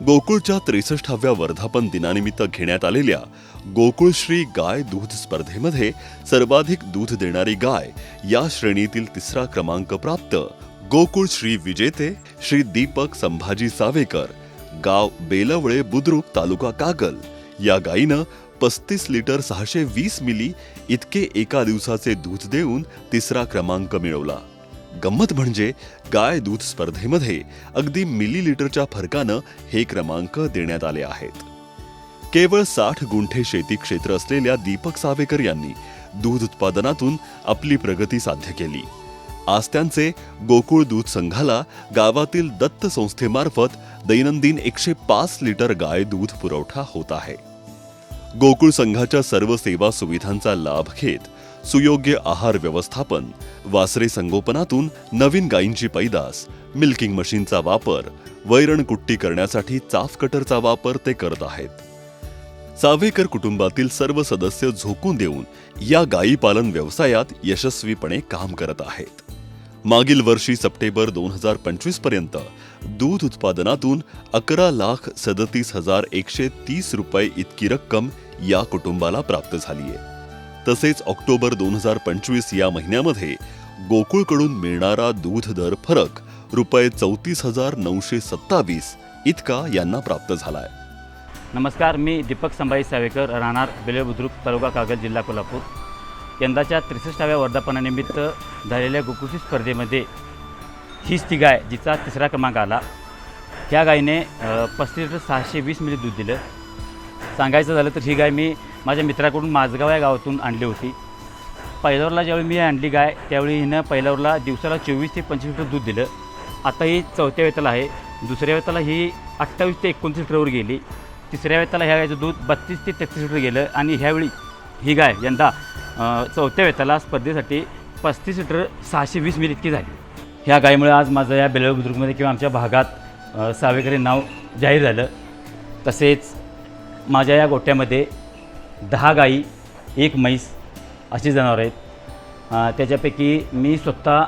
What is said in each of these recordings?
गोकुळच्या 63व्या वर्धापन दिनानिमित्त घेण्यात आलेल्या गोकुळश्री गाय दूध स्पर्धेमध्ये सर्वाधिक दूध देणारी गाय या श्रेणीतील तिसरा क्रमांक प्राप्त गोकुळश्री विजेते श्री दीपक संभाजी सावेकर, गाव बेलवळे, बुद्रुक, तालुका कागल या गायीनं 35 लिटर 620 मिली इतके एका दिवसाचे दूध देऊन तिसरा क्रमांक मिळवला। गंमत म्हणजे गाय दूध स्पर्धेमध्ये अगदी मिलीलिटरच्या फरकानं हे क्रमांक देण्यात आले आहेत। केवळ 60 गुंठे शेती क्षेत्र असलेल्या दीपक सावेकर यांनी दूध उत्पादनातून आपली प्रगती साध्य केली। आज त्यांचे गोकुळ दूध संघाला गावातील दत्त संस्थेमार्फत दैनंदिन 105 लिटर गाय दूध पुरवठा होत आहे। गोकुळ संघाच्या सर्व सेवा सुविधांचा लाभ घेत सुयोग्य आहार व्यवस्थापन, वासरे संगोपनातून नवीन गायींची पैदास, मिल्किंग मशीनचा वापर, वैरण कुट्टी करण्यासाठी चाफ कटरचा वापर ते करत आहेत। सावेकर कुटुंबातील सर्व सदस्य झोकून देऊन या गायी पालन व्यवसायात यशस्वीपणे काम करत आहेत। मागील वर्षी सप्टेंबर 2025 पर्यंत दूध उत्पादनातून 11,37,130 रुपये इतकी रक्कम या कुटुंबाला प्राप्त झाली आहे। तसेच ऑक्टोबर 2025 या महिन्यामध्ये गोकुळकडून मिळणारा दूध दर फरक रुपये 34,927 इतका यांना प्राप्त झालाय। नमस्कार, मी दीपक संभाजी सावेकर, राहणार बेलवळे, बुद्रुक, तालुका कागल, जिल्हा कोल्हापूर। यंदाच्या 63व्या वर्धापनानिमित्त झालेल्या गोकुळश्री स्पर्धेमध्ये हीच ती गाय जिचा तिसरा क्रमांक आला। ह्या गायीने 35 लिटर 620 मिली दूध दिलं। सांगायचं झालं तर ही गाय मी माझ्या मित्राकडून माझगाव या गावातून आणली होती। पहिल्यावरला ज्यावेळी मी आणली गाय त्यावेळी हिनं पहिल्यावरला दिवसाला 24 ते 25 लिटर दूध दिलं। आता ही 4थ्या वेताला आहे। दुसऱ्या वेताला ही 28 ते 29 लिटरवर गेली। तिसऱ्या वेताला ह्या गायचं दूध 32 ते 33 लिटर गेलं आणि ह्यावेळी ही गाय यंदा 4थ्या वेताला स्पर्धेसाठी 35 लिटर 620 मिली इतकी झाली। ह्या गायीमुळे आज माझं या बेलवळे बुद्रुकमध्ये किंवा आमच्या भागात सावेकर हे नाव जाहीर झालं। तसेच माझ्या या गोट्यामध्ये 10 गायी, 1 म्हैस अशी जनावरं आहेत। त्याच्यापैकी मी स्वतः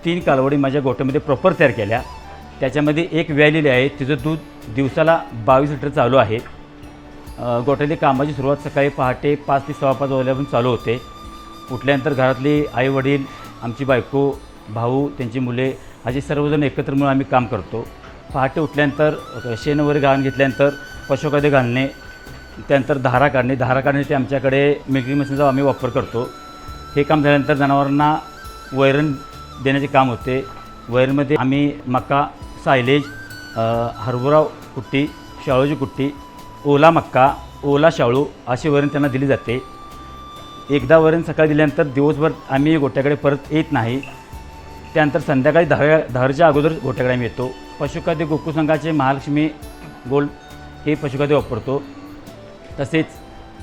3 कालवडी माझ्या गोट्यामध्ये प्रॉपर तयार केल्या। त्याच्यामध्ये एक व्यालेली आहे, तिचं दूध दिवसाला 22 लिटर चालू आहे। गोट्यातली कामाची सुरुवात सकाळी पहाटे 5 ते 5:15 वाजल्यापासून चालू होते। उठल्यानंतर घरातली आई वडील, आमची बायको, भाऊ, त्यांची मुले असे सर्वजण एकत्र मिळून आम्ही काम करतो। पहाटे उठल्यानंतर शेण वगैरे घालून घेतल्यानंतर पशुखाद्य घालणे, त्यानंतर धारा काढणे ते आमच्याकडे मिल्किंग मशीनचा आम्ही वापर करतो। हे काम झाल्यानंतर जनावरांना वैरण देण्याचे काम होते। वैरणमध्ये आम्ही मका, सायलेज, हरभरा कुट्टी, शाळूची कुट्टी, ओला मक्का, ओला शाळू अशी वैरण त्यांना दिली जाते। एकदा वैरण सकाळी दिल्यानंतर दिवसभर आम्ही गोट्याकडे परत येत नाही। त्यानंतर संध्याकाळी धारच्या अगोदर गोट्याकडे आम्ही येतो। पशुखाद्य गोकुळ संघाचे महालक्ष्मी गोल्ड हे पशुखाद्य वापरतो। तसेच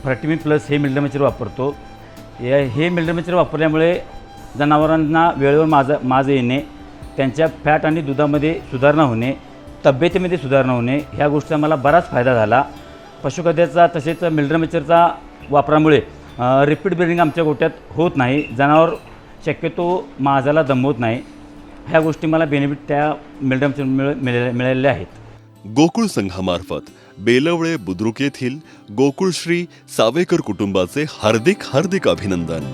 फर्टिमिन प्लस हे मिल्डमॅचर वापरतो। हे मिल्डमॅचर वापरल्यामुळे जनावरांना वेळेवर माज येणे, त्यांच्या फॅट आणि दुधामध्ये सुधारणा होणे, तब्येतीमध्ये सुधारणा होणे ह्या गोष्टीचा मला बराच फायदा झाला। पशुखाद्याचा तसेच मिल्डमॅचरचा वापरामुळे रिपीट ब्रीडिंग आमच्या गोट्यात होत नाही। जनावर शक्यतो माजाला दमवत नाही। ह्या गोष्टी मला बेनिफिट त्या मिल्डमॅचर मिळालेल्या आहेत। गोकुळ संघामार्फत बेलवळे, बुद्रुक येथील गोकुळश्री सावेकर कुटुंबाचे हार्दिक अभिनंदन।